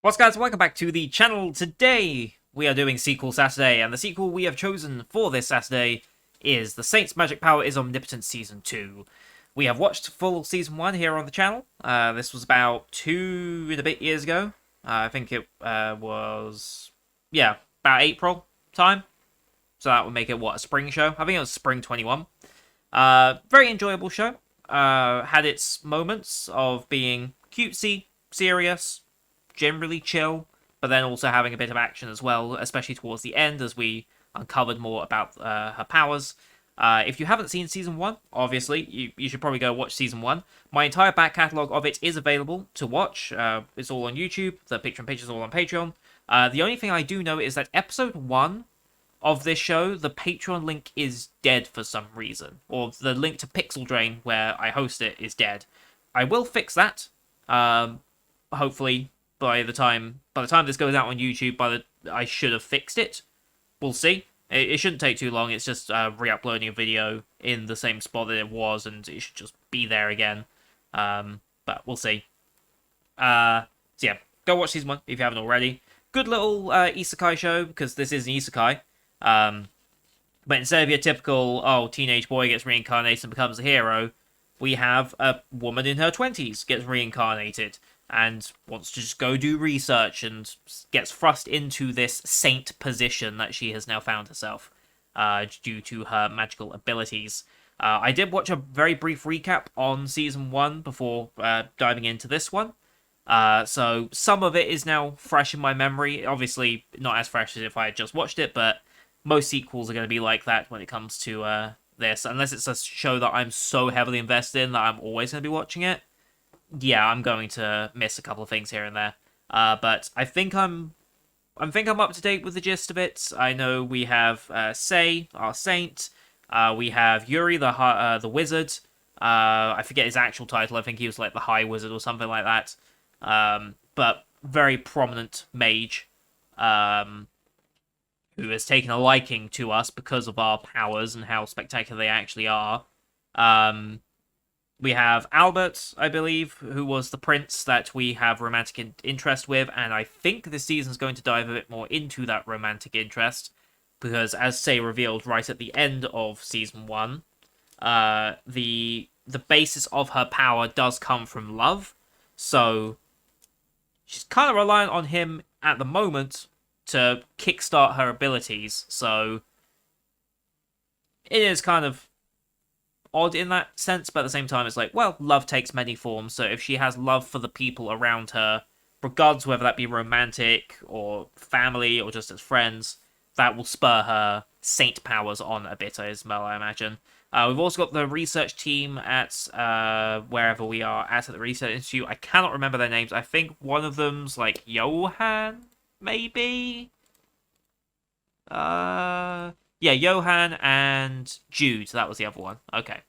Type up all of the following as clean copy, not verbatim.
What's guys, welcome back to the channel. Today we are doing Sequel Saturday, and the sequel we have chosen for this Saturday is The Saint's Magic Power is Omnipotent Season 2. We have watched full Season 1 here on the channel. This was about 2 and a bit years ago. I think it was, about April time. So that would make it, a spring show? I think it was Spring 21. Very enjoyable show. Had its moments of being cutesy, serious, generally chill, but then also having a bit of action as well, especially towards the end as we uncovered more about her powers. If you haven't seen Season 1, obviously, you should probably go watch Season 1. My entire back catalogue of it is available to watch. It's all on YouTube. The picture and picture is all on Patreon. The only thing I do know is that Episode 1 of this show, the Patreon link is dead for some reason. Or the link to Pixel Drain, where I host it, is dead. I will fix that. Hopefully by the time this goes out on YouTube, I should have fixed it. We'll see. It shouldn't take too long. It's just re-uploading a video in the same spot that it was, and it should just be there again. But we'll see. So yeah, go watch Season 1 if you haven't already. Good little isekai show, because this is an isekai. But instead of your typical, teenage boy gets reincarnated and becomes a hero, we have a woman in her 20s gets reincarnated and wants to just go do research and gets thrust into this saint position that she has now found herself due to her magical abilities. I did watch a very brief recap on Season 1 before diving into this one. So some of it is now fresh in my memory. Obviously, not as fresh as if I had just watched it, but most sequels are going to be like that when it comes to this. Unless it's a show that I'm so heavily invested in that I'm always going to be watching it. Yeah, I'm going to miss a couple of things here and there. But I think I'm up to date with the gist of it. I know we have Sei, our saint. We have Yuri, the wizard. I forget his actual title. I think he was like the High Wizard or something like that. But very prominent mage, who has taken a liking to us because of our powers and how spectacular they actually are. We have Albert, I believe, who was the prince that we have romantic interest with, and I think this season's going to dive a bit more into that romantic interest, because as Sei revealed right at the end of Season 1, the basis of her power does come from love, so she's kind of reliant on him at the moment to kickstart her abilities, so it is kind of odd in that sense, but at the same time it's like, well, love takes many forms, so if she has love for the people around her, regardless whether that be romantic or family or just as friends, that will spur her saint powers on a bit as well, I imagine. We've also got the research team at wherever we are at the Research Institute. I cannot remember their names. I think one of them's like Johan, maybe? Yeah, Johan and Jude. That was the other one. Okay.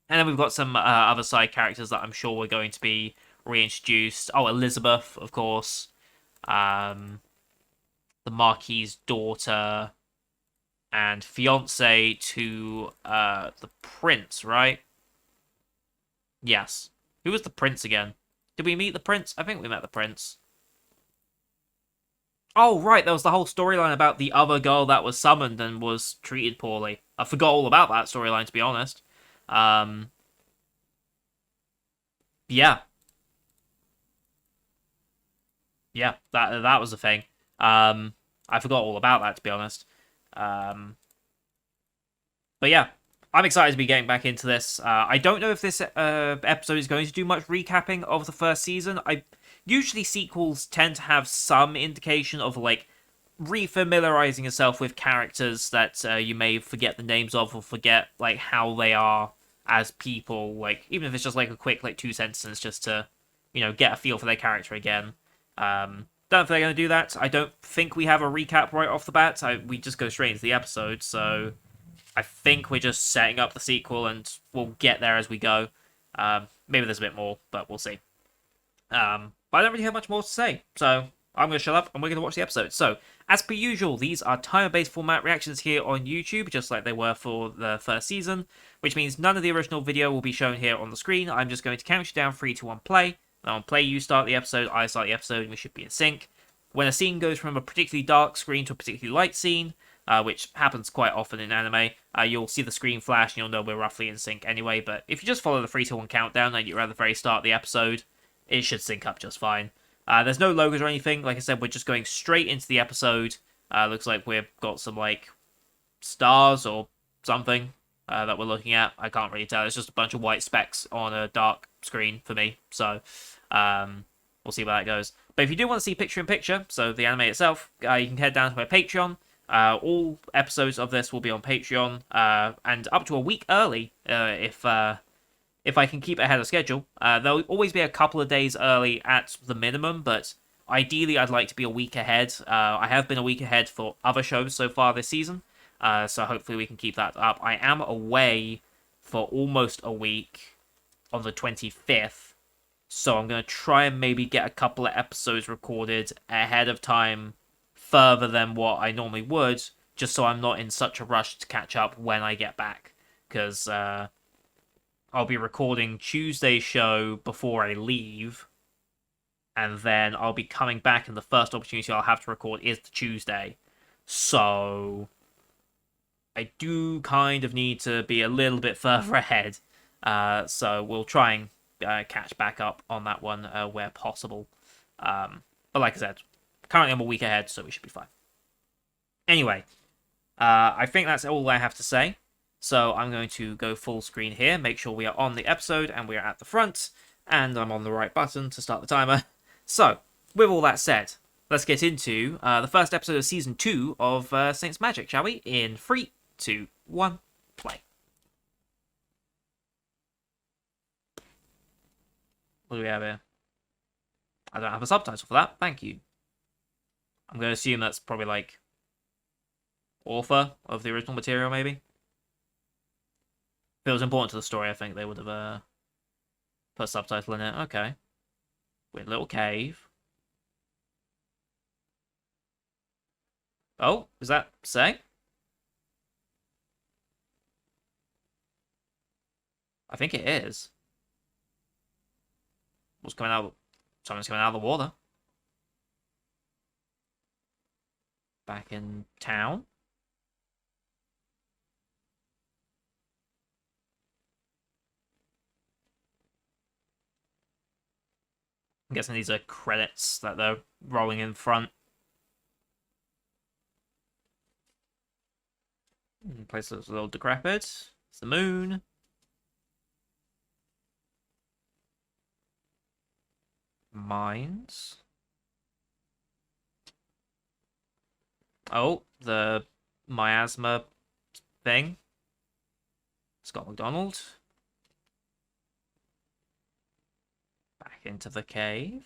And then we've got some other side characters that I'm sure we're going to be reintroduced. Oh, Elizabeth, of course. The Marquis's daughter. And fiance to the prince, right? Yes. Who was the prince again? Did we meet the prince? I think we met the prince. Oh, right, there was the whole storyline about the other girl that was summoned and was treated poorly. I forgot all about that storyline, to be honest. Yeah. Yeah, that was the thing. I forgot all about that, to be honest. But yeah, I'm excited to be getting back into this. I don't know if this episode is going to do much recapping of the first season. Usually sequels tend to have some indication of, like, refamiliarizing yourself with characters that you may forget the names of or forget, like, how they are as people. Like, even if it's just, like, a quick, like, 2 sentences just to, get a feel for their character again. Don't know if they're going to do that. I don't think we have a recap right off the bat. We just go straight into the episode, so I think we're just setting up the sequel and we'll get there as we go. Maybe there's a bit more, but we'll see. But I don't really have much more to say, so I'm going to shut up and we're going to watch the episode. So, as per usual, these are timer-based format reactions here on YouTube, just like they were for the first season, which means none of the original video will be shown here on the screen. I'm just going to count you down 3, 2, 1, play, On play, you start the episode, I start the episode, and we should be in sync. When a scene goes from a particularly dark screen to a particularly light scene, which happens quite often in anime, you'll see the screen flash and you'll know we're roughly in sync anyway. But if you just follow the 3 to 1 countdown and you're at the very start of the episode, it should sync up just fine. There's no logos or anything. Like I said, we're just going straight into the episode. Looks like we've got some like stars or something that we're looking at. I can't really tell. It's just a bunch of white specks on a dark screen for me. So we'll see where that goes. But if you do want to see picture-in-picture, so the anime itself, you can head down to my Patreon. All episodes of this will be on Patreon, and up to a week early if I can keep ahead of schedule. There'll always be a couple of days early at the minimum, but ideally I'd like to be a week ahead. I have been a week ahead for other shows so far this season, so hopefully we can keep that up. I am away for almost a week on the 25th, so I'm going to try and maybe get a couple of episodes recorded ahead of time, further than what I normally would, just so I'm not in such a rush to catch up when I get back, because I'll be recording Tuesday's show before I leave, and then I'll be coming back, and the first opportunity I'll have to record is the Tuesday. So I do kind of need to be a little bit further ahead. So we'll try and catch back up on that one where possible. But like I said, currently I'm a week ahead, so we should be fine. Anyway, I think that's all I have to say. So I'm going to go full screen here, make sure we are on the episode and we are at the front, and I'm on the right button to start the timer. So, with all that said, let's get into the first episode of Season 2 of Saints Magic, shall we? In 3, 2, 1, play. What do we have here? I don't have a subtitle for that, thank you. I'm going to assume that's probably like author of the original material, maybe? If it was important to the story, I think they would have put a subtitle in it. Okay. Weird little cave. Oh, is that Sei? I think it is. What's coming out? Something's coming out of the water. Back in town. I'm guessing these are credits that they're rolling in front. Place looks a little decrepit. It's the moon. Mines. Oh, the miasma thing. Scott McDonald. Back into the cave.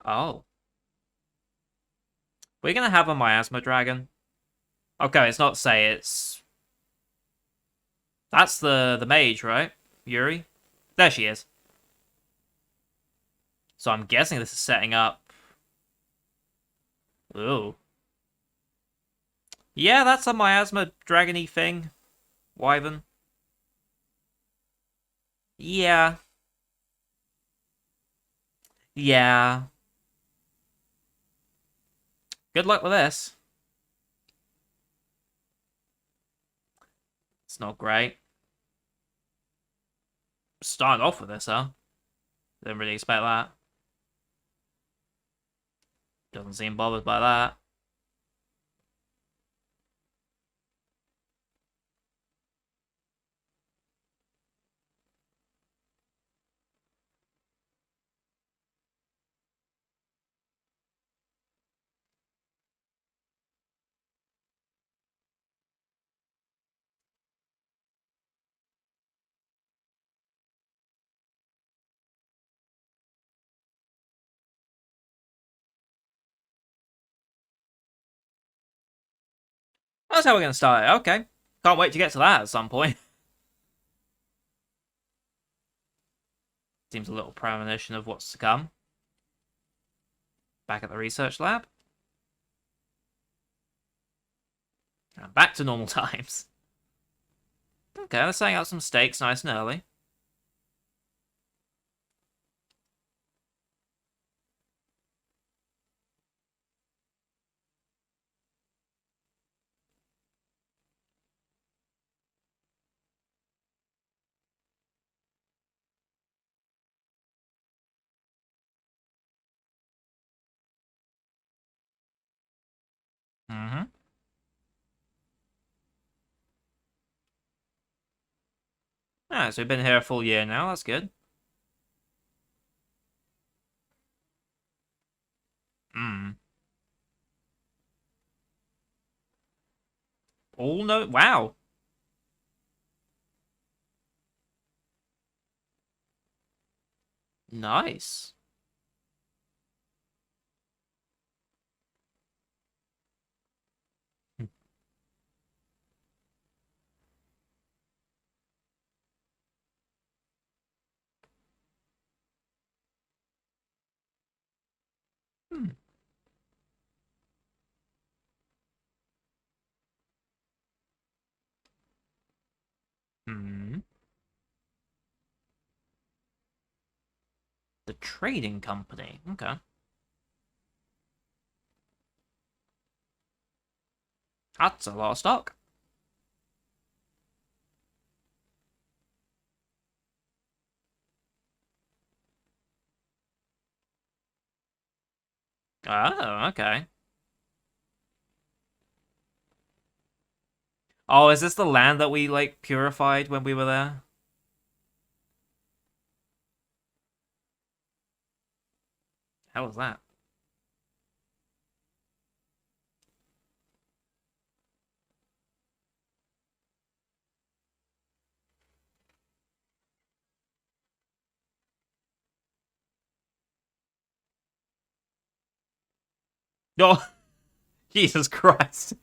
Oh. We're gonna have a miasma dragon. Okay, it's not Sei, it's... That's the mage, right? Yuri? There she is. So I'm guessing this is setting up... Ooh. Yeah, that's a miasma dragony thing. Wyvern. Yeah. Yeah. Good luck with this. It's not great. Starting off with this, huh? Didn't really expect that. Doesn't seem bothered by that. That's how we're going to start it. Okay. Can't wait to get to that at some point. Seems a little premonition of what's to come. Back at the research lab. And back to normal times. Okay, they're setting out some stakes nice and early. Mm-hmm. Alright, so we've been here a full year now. That's good. Hmm. All no. Wow. Nice. Hmm. Hmm. The trading company. Okay. That's a lot of stock. Oh, okay. Oh, is this the land that we like purified when we were there? How was that? Oh, Jesus Christ.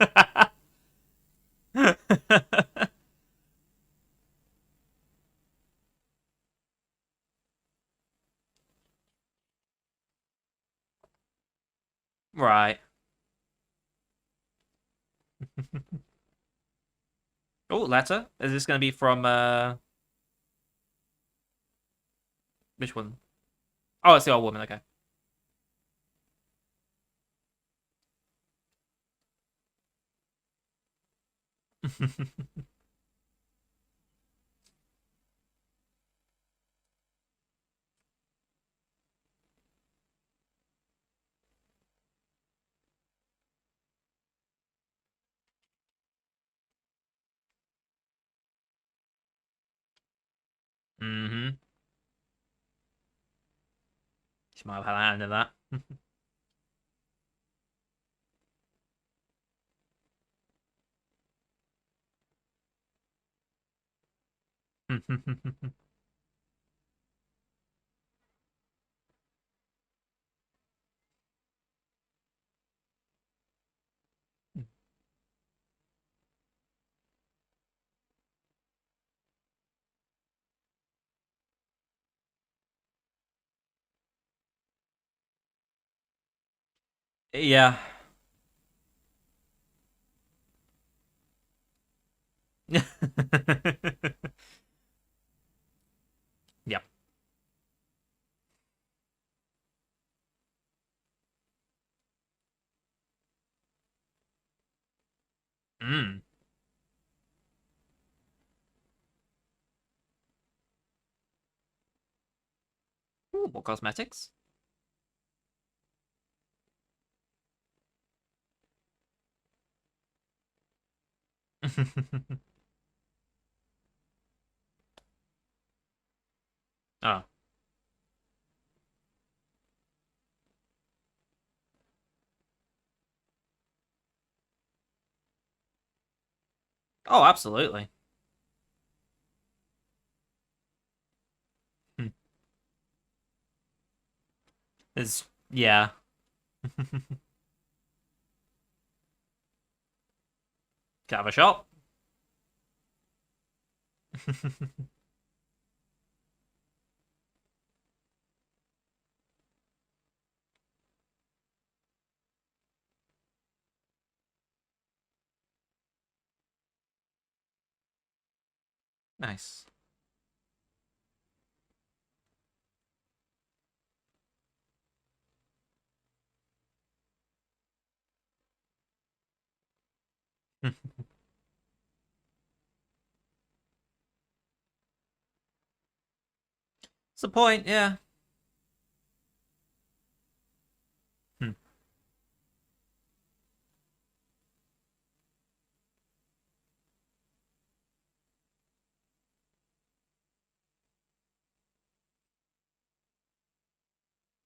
Right. Oh, letter. Is this going to be from which one? Oh, it's the old woman. Okay. Mm-hmm. She might have had a hand in that. Yeah. Yep. Mm. Ooh, more cosmetics. Oh. Oh, absolutely. Hmm. It's yeah. Can have a shot. Nice. It's the point, yeah. Hmm.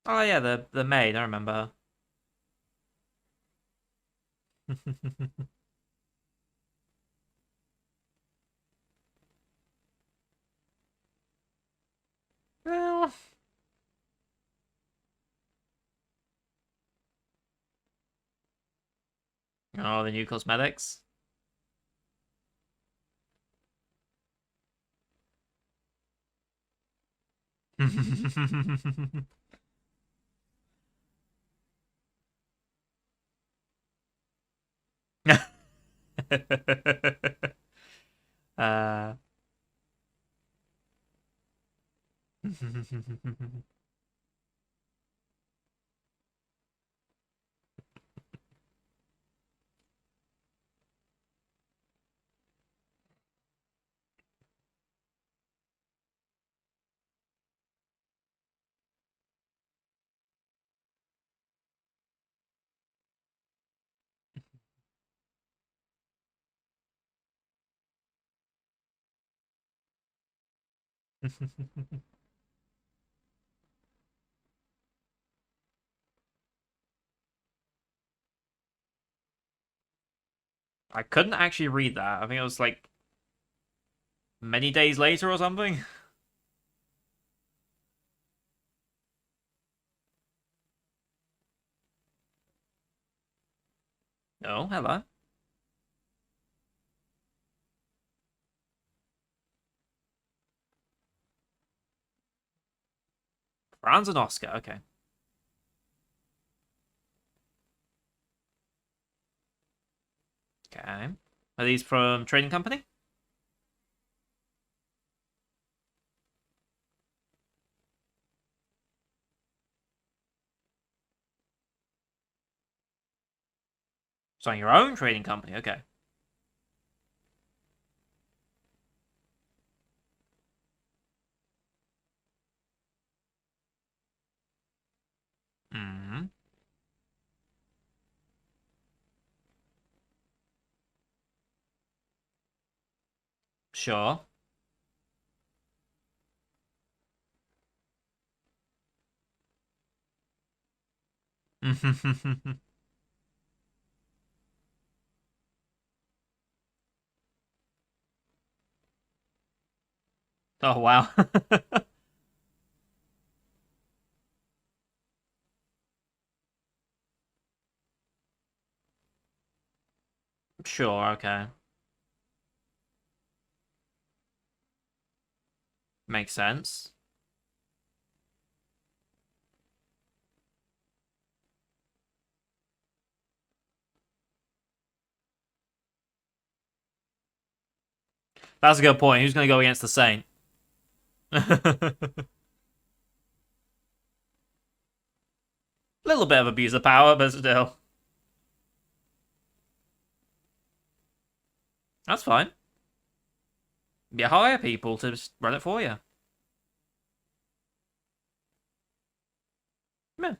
Oh yeah, the maid, I remember her. Well, oh, the new cosmetics. uh, I couldn't actually read that. I think it was like many days later or something. Oh, hello. Franz and Oscar. Okay. Okay. Are these from trading company? So your own trading company. Okay. Hmm. Sure. Oh wow. Sure. Okay. Makes sense. That's a good point. Who's going to go against the Saint? Little bit of abuse of power, but still. That's fine. You hire people to just run it for you. Yeah,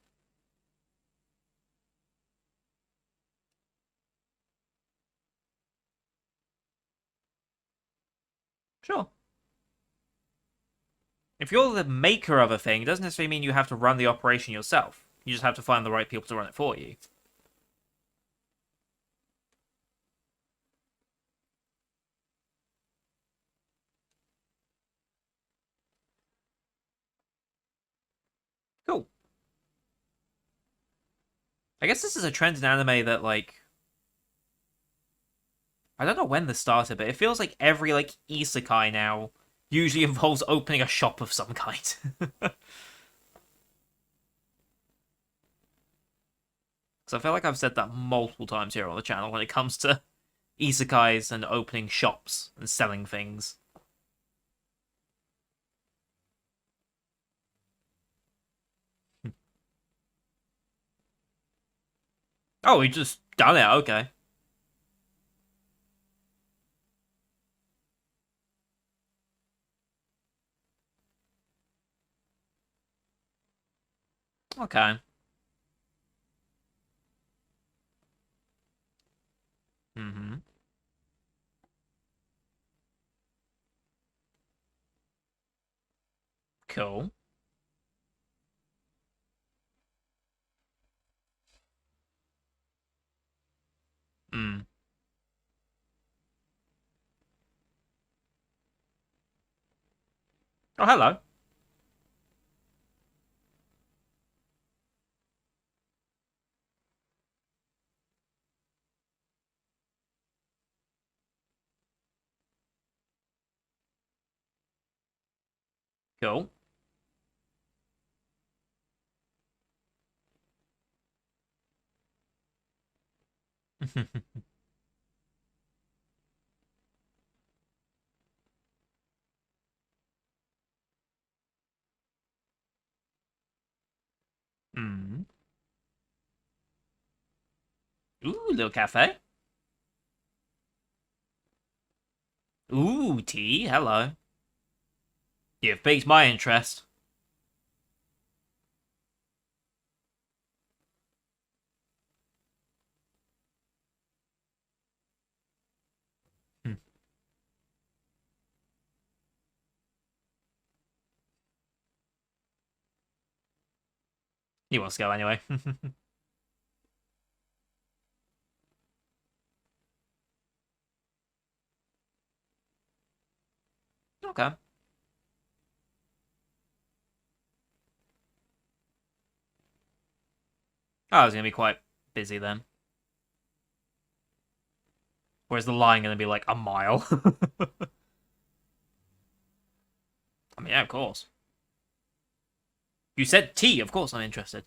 sure. If you're the maker of a thing, it doesn't necessarily mean you have to run the operation yourself. You just have to find the right people to run it for you. Cool. I guess this is a trend in anime that, like, I don't know when this started, but it feels like every, like, isekai now usually involves opening a shop of some kind. Because I feel like I've said that multiple times here on the channel when it comes to isekais and opening shops and selling things. Oh, he just done it. Okay. Okay. Mm-hmm. Cool. Mm. Oh, hello. Cool. Mm. Ooh, little cafe. Ooh, tea. Hello. You've piqued my interest. Hmm. He wants to go anyway. Okay. Oh, I was gonna be quite busy then. Where's the line gonna be like a mile? I mean, yeah, of course. You said tea, of course I'm interested.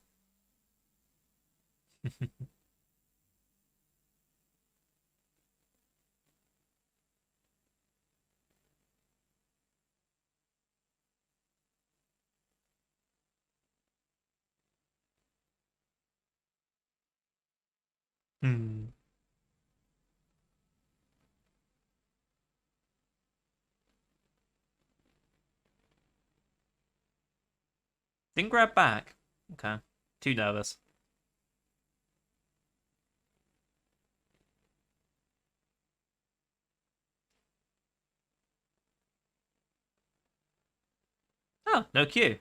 Hmm. Didn't grab back. Okay. Too nervous. Oh, no cue.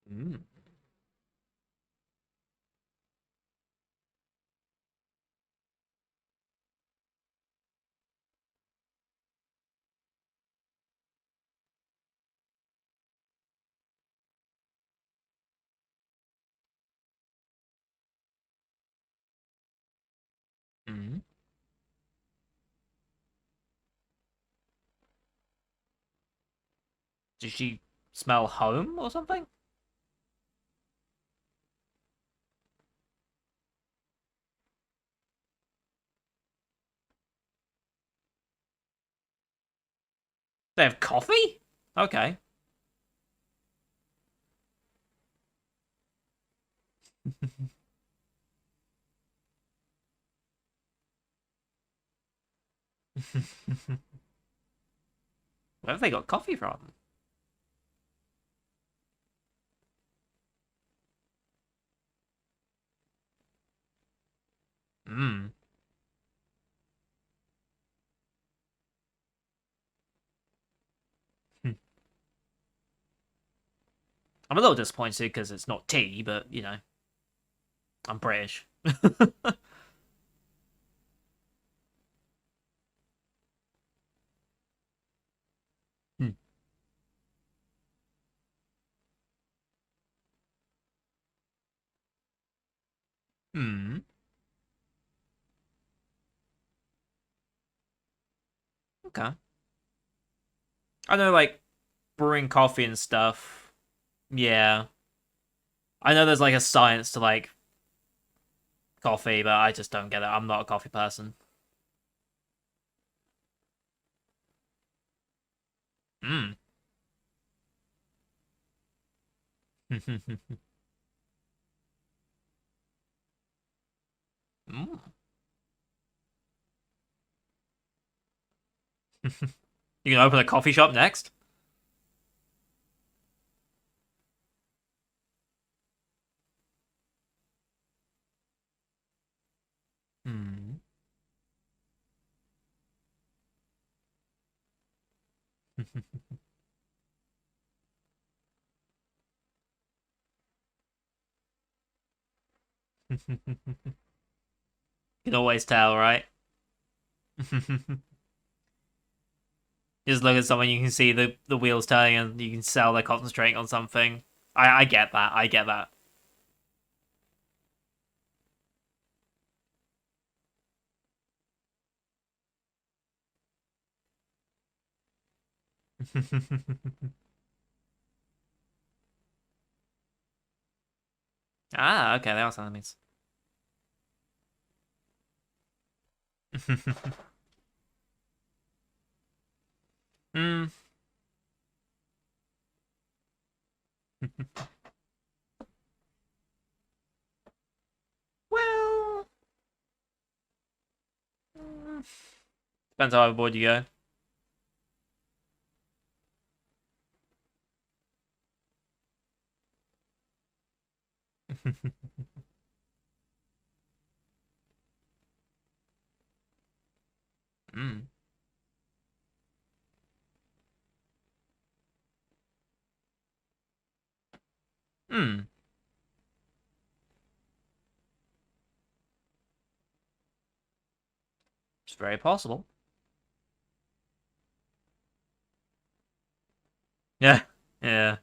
Mm. Mm. Did she smell home or something? They have coffee? Okay. Where have they got coffee from? Hmm. I'm a little disappointed because it's not tea, but you know, I'm British. Hmm. Hmm. Okay. I know, like, brewing coffee and stuff. Yeah. I know there's, like, a science to, like, coffee, but I just don't get it. I'm not a coffee person. Mm. Mm. You can open a coffee shop next? Hmm. You can always tell, right? Just look at someone, you can see the wheels turning, and you can tell they're concentrating on something. I get that. I get that. Ah, okay, that was enemies. Hmm. Well, depends how overboard you go. Mm. Mm. It's very possible. Yeah. Yeah.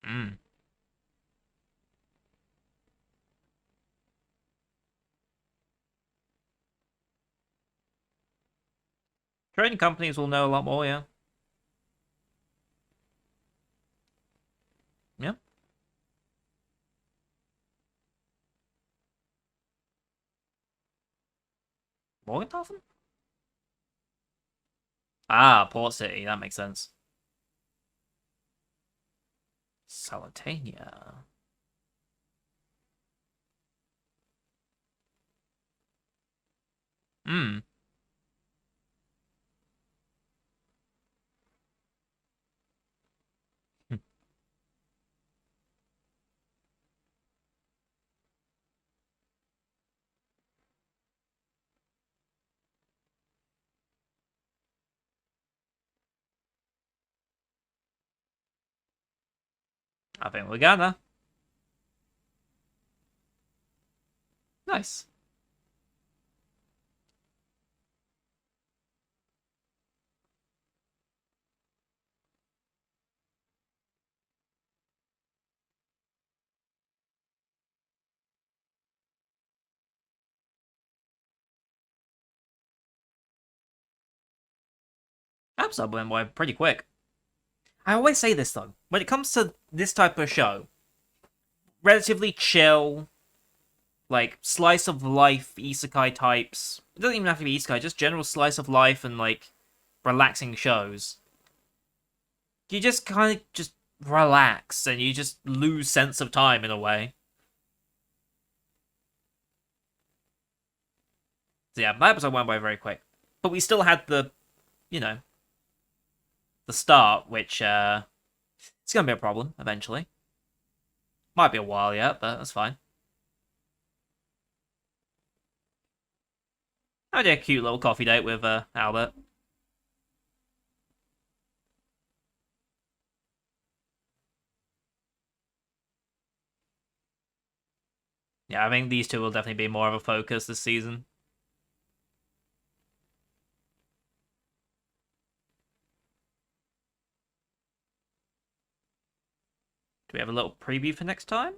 Mm. Trading companies will know a lot more, yeah. Yeah. Morgenthaufen? Ah, Port City, that makes sense. Salatania. Hmm. I think we got that. Nice. Episode went by pretty quick. I always say this though. When it comes to this type of show, relatively chill, like slice of life isekai types. It doesn't even have to be isekai, just general slice of life and like relaxing shows. You just kind of just relax and you just lose sense of time in a way. So yeah, that episode went by very quick. But we still had you know, the start, which it's gonna be a problem eventually. Might be a while yet, but that's fine. I did a cute little coffee date with Albert. Yeah, I think these two will definitely be more of a focus this season. Do we have a little preview for next time?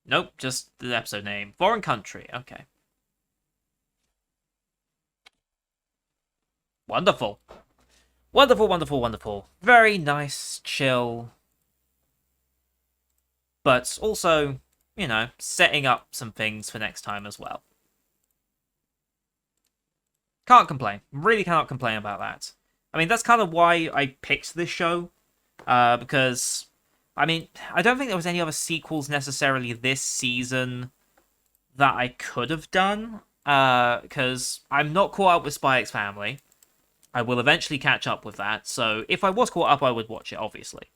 Nope, just the episode name. Foreign country. Okay. Wonderful. Wonderful, wonderful, wonderful. Very nice, chill, but also, setting up some things for next time as well. Can't complain. Really cannot complain about that. I mean, that's kind of why I picked this show, because, I mean, I don't think there was any other sequels necessarily this season that I could have done, because I'm not caught up with Spy X Family. I will eventually catch up with that, so if I was caught up, I would watch it, obviously.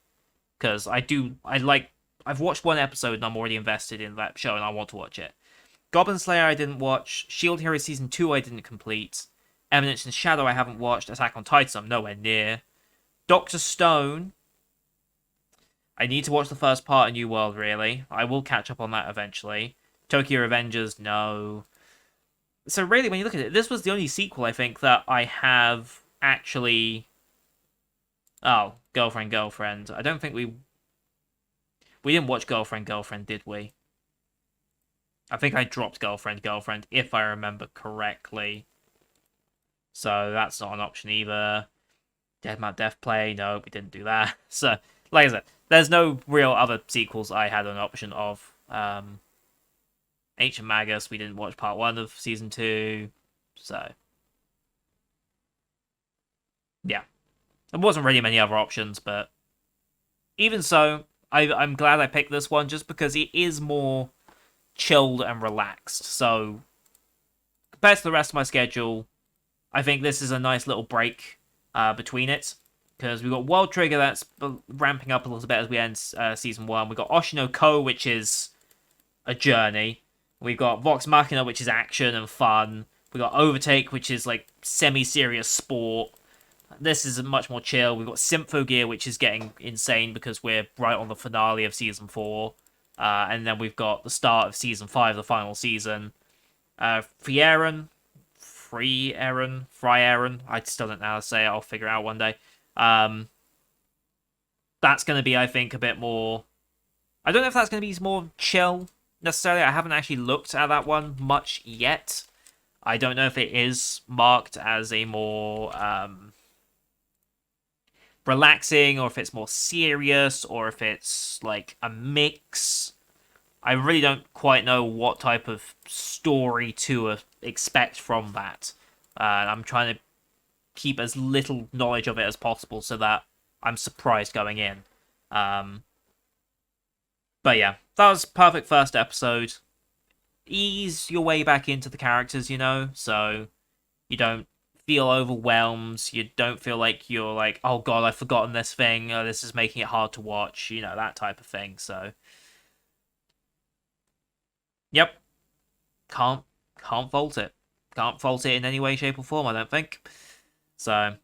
Because I've watched one episode and I'm already invested in that show and I want to watch it. Goblin Slayer I didn't watch, Shield Hero Season 2 I didn't complete, Eminence in Shadow I haven't watched, Attack on Titan I'm nowhere near. Doctor Stone, I need to watch the first part of New World, really. I will catch up on that eventually. Tokyo Revengers, no. So really, when you look at it, this was the only sequel I think that I have actually... Oh, Girlfriend. I don't think we didn't watch Girlfriend, did we? I think I dropped Girlfriend, if I remember correctly. So that's not an option either. Deadmau Death Play, no, we didn't do that. So, like I said, there's no real other sequels I had an option of. Ancient Magus, we didn't watch part 1 of season 2. So, yeah. There wasn't really many other options, but even so, I'm glad I picked this one just because it is more chilled and relaxed. So, compared to the rest of my schedule, I think this is a nice little break between it. Because we've got World Trigger that's ramping up a little bit as we end Season 1. We've got Oshino Ko, which is a journey. We've got Vox Machina, which is action and fun. We've got Overtake, which is like semi-serious sport. This is much more chill. We've got Symphogear, which is getting insane because we're right on the finale of Season 4. And then we've got the start of Season 5, the final season. Frieren, I still don't know how to say it. I'll figure it out one day. That's going to be, I think, a bit more... I don't know if that's going to be more chill, necessarily. I haven't actually looked at that one much yet. I don't know if it is marked as a more relaxing, or if it's more serious, or if it's like a mix. I really don't quite know what type of story to expect from that. I'm trying to keep as little knowledge of it as possible so that I'm surprised going in. But yeah, that was perfect first episode. Ease your way back into the characters, so you don't feel overwhelmed. You don't feel like you're like, oh god, I've forgotten this thing. Oh, this is making it hard to watch. That type of thing. So, yep, can't fault it. Can't fault it in any way, shape, or form. I don't think. So,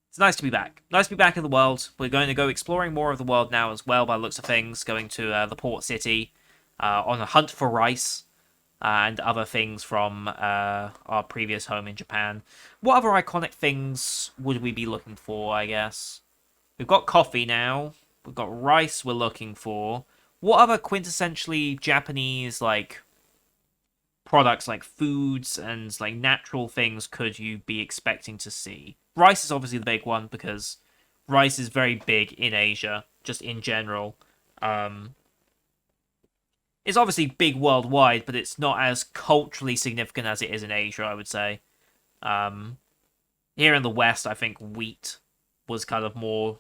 it's nice to be back. Nice to be back in the world. We're going to go exploring more of the world now as well, by the looks of things. Going to the port city on a hunt for rice and other things from our previous home in Japan. What other iconic things would we be looking for, I guess? We've got coffee now. We've got rice we're looking for. What other quintessentially Japanese, like, products, like foods and, like, natural things could you be expecting to see? Rice is obviously the big one, because rice is very big in Asia, just in general. It's obviously big worldwide, but it's not as culturally significant as it is in Asia, I would say. Here in the West, I think wheat was kind of more...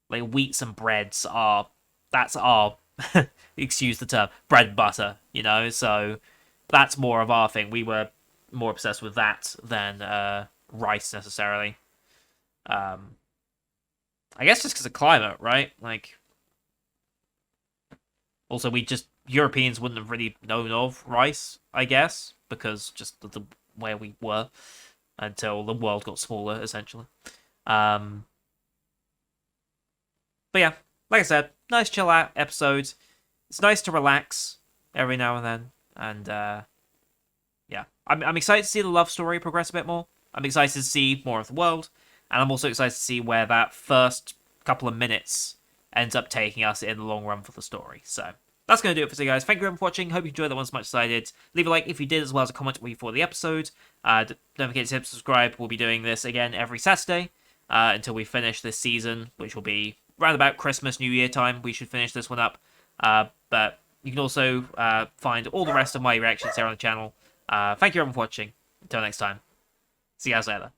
Like, wheats and breads are... That's our... excuse the term. Bread and butter, So, that's more of our thing. We were more obsessed with that than rice, necessarily. I guess just because of climate, right? Like... Also, Europeans wouldn't have really known of rice, I guess, because just the where we were until the world got smaller, essentially. But yeah, like I said, nice chill out episode. it's nice to relax every now and then, and yeah, I'm excited to see the love story progress a bit more. I'm excited to see more of the world, and I'm also excited to see where that first couple of minutes ends up taking us in the long run for the story. So that's going to do it for today, guys. Thank you everyone for watching. Hope you enjoyed that one as much as I did. Leave a like if you did, as well as a comment before the episode. Don't forget to subscribe. We'll be doing this again every Saturday until we finish this season, which will be around about Christmas, New Year time. We should finish this one up. But you can also find all the rest of my reactions here on the channel. Thank you everyone for watching. Until next time. See you guys later.